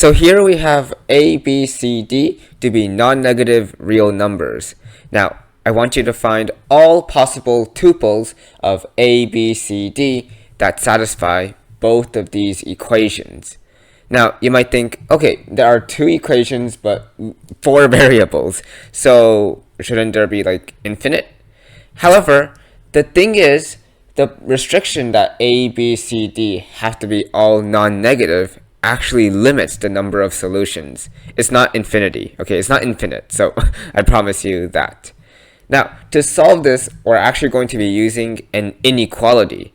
So here we have a, b, c, d to be non-negative real numbers. Now, I want you to find all possible tuples of a, b, c, d that satisfy both of these equations. Now, you might think, okay, there are two equations, but 4 variables, so shouldn't there be like infinite? However, the thing is, the restriction that a, b, c, d have to be all non-negative actually limits the number of solutions. It's not infinity, okay? It's not infinite, so I promise you that. Now, to solve this, we're actually going to be using an inequality.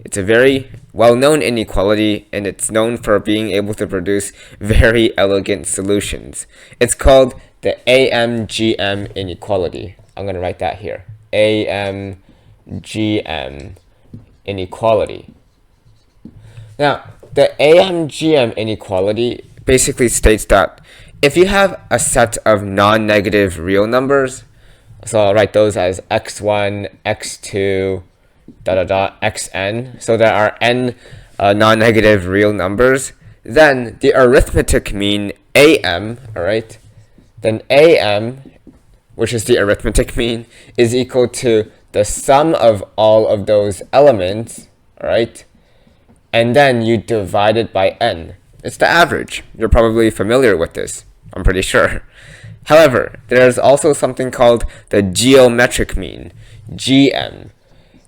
It's a very well-known inequality, and it's known for being able to produce very elegant solutions. It's called the AMGM inequality. I'm going to write that here. AMGM inequality. Now, the AMGM inequality basically states that if you have a set of non-negative real numbers, so I'll write those as x1, x2, xn, so there are n non-negative real numbers, then the arithmetic mean am, alright, then am, which is the arithmetic mean, is equal to the sum of all of those elements, alright, and then you divide it by n. It's the average. You're probably familiar with this, I'm pretty sure. However, there's also something called the geometric mean, gm.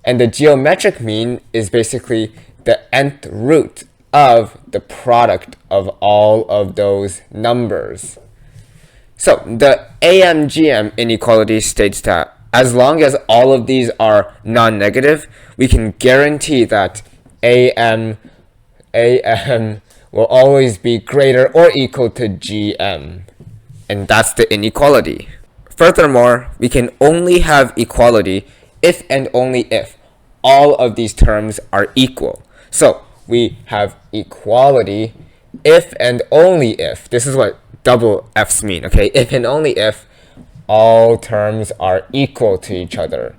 And the geometric mean is basically the nth root of the product of all of those numbers. So the AMGM inequality states that as long as all of these are non-negative, we can guarantee that AM will always be greater or equal to GM. And that's the inequality. Furthermore, we can only have equality if and only if all of these terms are equal. So we have equality if and only if. This is what double F's mean, okay? If and only if all terms are equal to each other.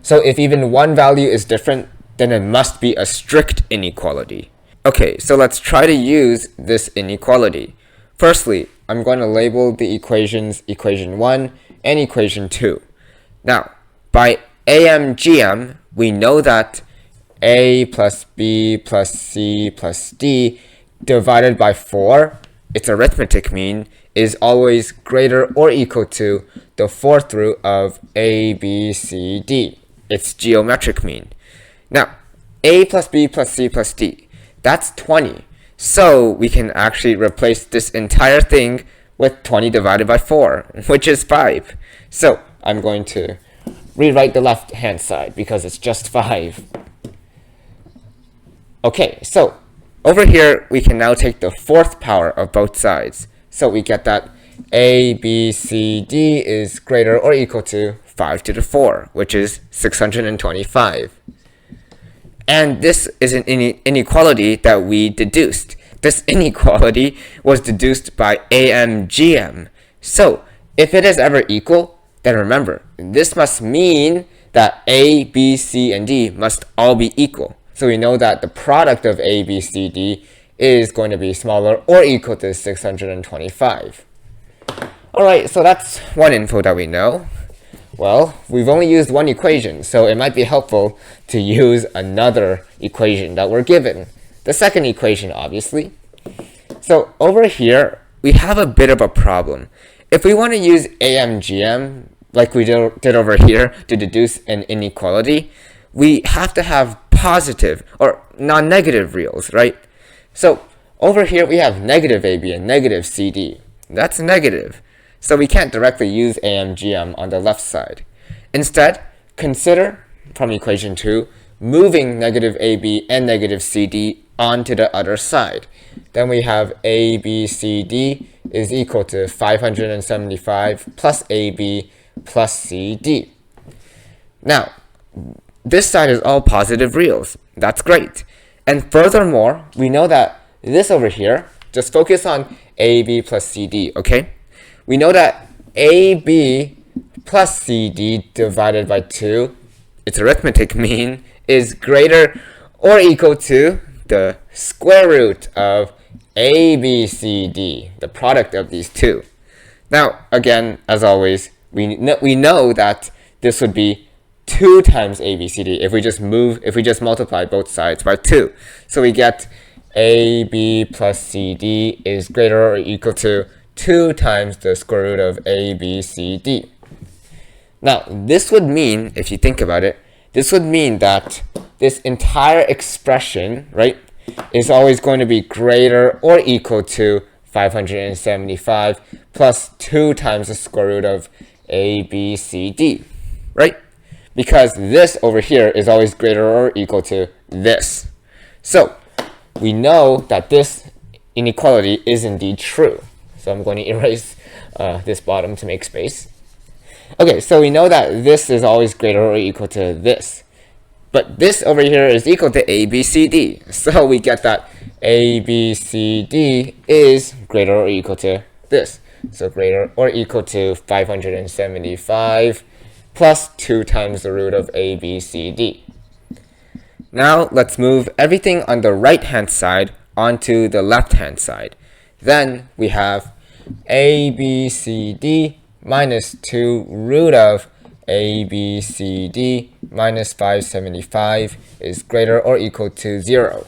So if even one value is different, then it must be a strict inequality. Okay, so let's try to use this inequality. Firstly, I'm going to label the equations equation 1 and equation 2. Now, by AMGM, we know that a plus b plus c plus d divided by 4, its arithmetic mean, is always greater or equal to the fourth root of a, b, c, d. Its geometric mean. Now, a plus b plus c plus d, that's 20. So we can actually replace this entire thing with 20 divided by 4, which is 5. So I'm going to rewrite the left-hand side because it's just 5. Okay, so over here we can now take the fourth power of both sides. So we get that a, b, c, d is greater or equal to 5 to the 4, which is 625. And this is an inequality that we deduced. This inequality was deduced by AMGM. So if it is ever equal, then remember, this must mean that A, B, C, and D must all be equal. So we know that the product of A, B, C, D is going to be smaller or equal to 625. Alright, so that's one info that we know. Well, we've only used one equation, so it might be helpful to use another equation that we're given. The second equation, obviously. So over here, we have a bit of a problem. If we want to use AMGM, like we did over here, to deduce an inequality, we have to have positive or non-negative reals, right? So over here, we have negative AB and negative CD. That's negative. So we can't directly use AMGM on the left side. Instead, consider, from equation 2, moving negative AB and negative CD onto the other side. Then we have ABCD is equal to 575 plus AB plus CD. Now, this side is all positive reals. That's great. And furthermore, we know that this over here, just focus on AB plus CD, okay? We know that AB plus CD divided by 2, its arithmetic mean, is greater or equal to the square root of A, B, C, D, the product of these two. Now, again, as always, we know that this would be 2 times A, B, C, D if we just multiply both sides by 2. So we get A, B plus C, D is greater or equal to 2 times the square root of A, B, C, D. Now, this would mean, if you think about it, this would mean that this entire expression, right, is always going to be greater or equal to 575 plus 2 times the square root of A, B, C, D, right? Because this over here is always greater or equal to this. So we know that this inequality is indeed true. So I'm going to erase this bottom to make space. Okay, so we know that this is always greater or equal to this. But this over here is equal to A, B, C, D. So we get that A, B, C, D is greater or equal to this. So greater or equal to 575 plus 2 times the root of A, B, C, D. Now let's move everything on the right-hand side onto the left-hand side. Then we have A, B, C, D minus 2 root of A, B, C, D minus 575 is greater or equal to 0.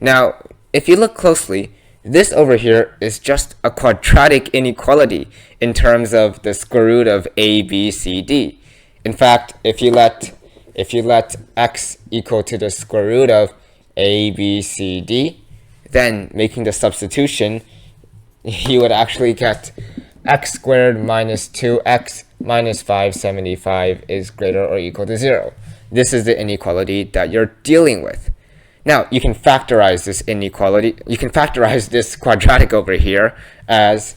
Now, if you look closely, this over here is just a quadratic inequality in terms of the square root of A, B, C, D. In fact, if you let x equal to the square root of A, B, C, D, then making the substitution, you would actually get x squared minus 2x minus 575 is greater or equal to 0. This is the inequality that you're dealing with. Now, you can factorize this inequality. You can factorize this quadratic over here as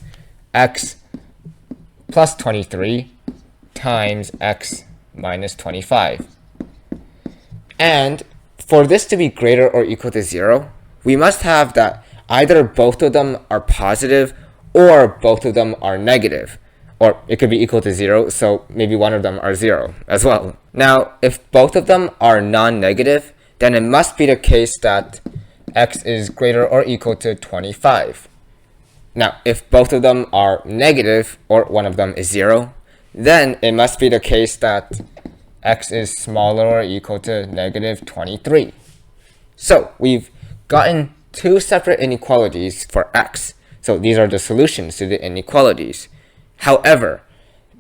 x plus 23 times x minus 25. And for this to be greater or equal to 0, we must have that either both of them are positive or both of them are negative. Or it could be equal to 0, so maybe one of them are 0 as well. Now, if both of them are non-negative, then it must be the case that x is greater or equal to 25. Now, if both of them are negative, or one of them is 0, then it must be the case that x is smaller or equal to negative 23. So we've gotten two separate inequalities for x. So these are the solutions to the inequalities. However,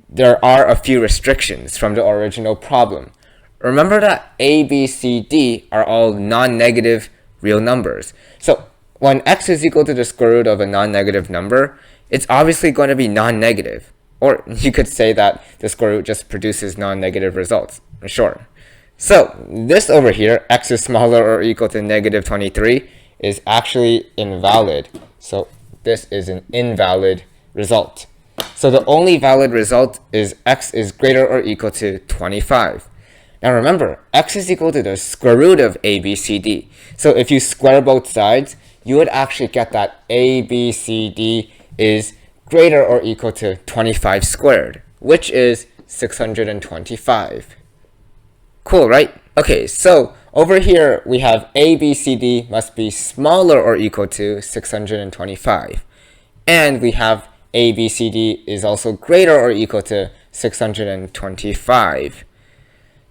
there are a few restrictions from the original problem. Remember that A, B, C, D are all non-negative real numbers. So when x is equal to the square root of a non-negative number, it's obviously going to be non-negative. Or you could say that the square root just produces non-negative results. Sure. So this over here, x is smaller or equal to negative 23, is actually invalid. So this is an invalid result. So the only valid result is x is greater or equal to 25. Now remember, x is equal to the square root of a, b, c, d. So if you square both sides, you would actually get that a, b, c, d is greater or equal to 25 squared, which is 625. Cool, right? Okay, so over here we have a, b, c, d must be smaller or equal to 625. And we have a, b, c, d is also greater or equal to 625.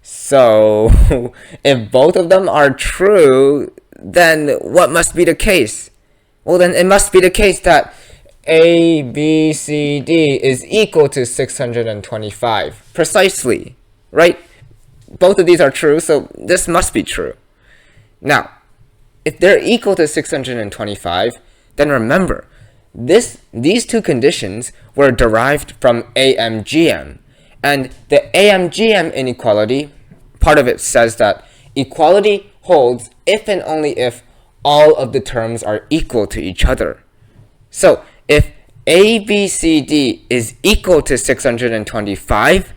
So if both of them are true, then what must be the case? Well, then it must be the case that a, b, c, d is equal to 625 precisely, right? Both of these are true, so this must be true. Now, if they're equal to 625, then remember, these two conditions were derived from AMGM. And the AMGM inequality, part of it says that equality holds if and only if all of the terms are equal to each other. So if A, B, C, D is equal to 625,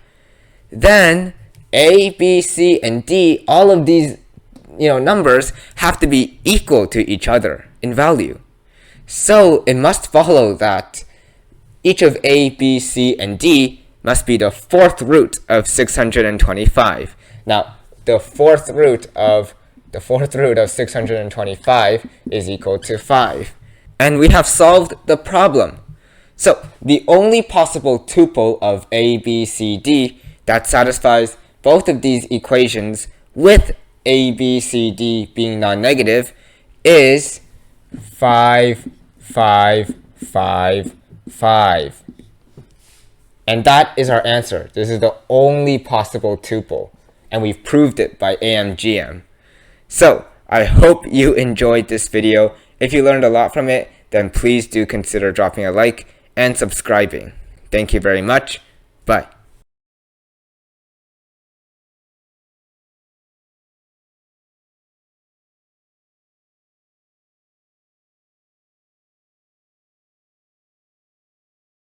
then A, B, C, and D, all of these numbers have to be equal to each other in value. So it must follow that each of A, B, C, and D must be the fourth root of 625. Now, the fourth root of 625 is equal to 5. And we have solved the problem. So the only possible tuple of A, B, C, D that satisfies both of these equations with A, B, C, D being non-negative is 5, 5, 5, 5. And that is our answer. This is the only possible tuple, and we've proved it by AMGM. So I hope you enjoyed this video. If you learned a lot from it, then please do consider dropping a like and subscribing. Thank you very much. Bye.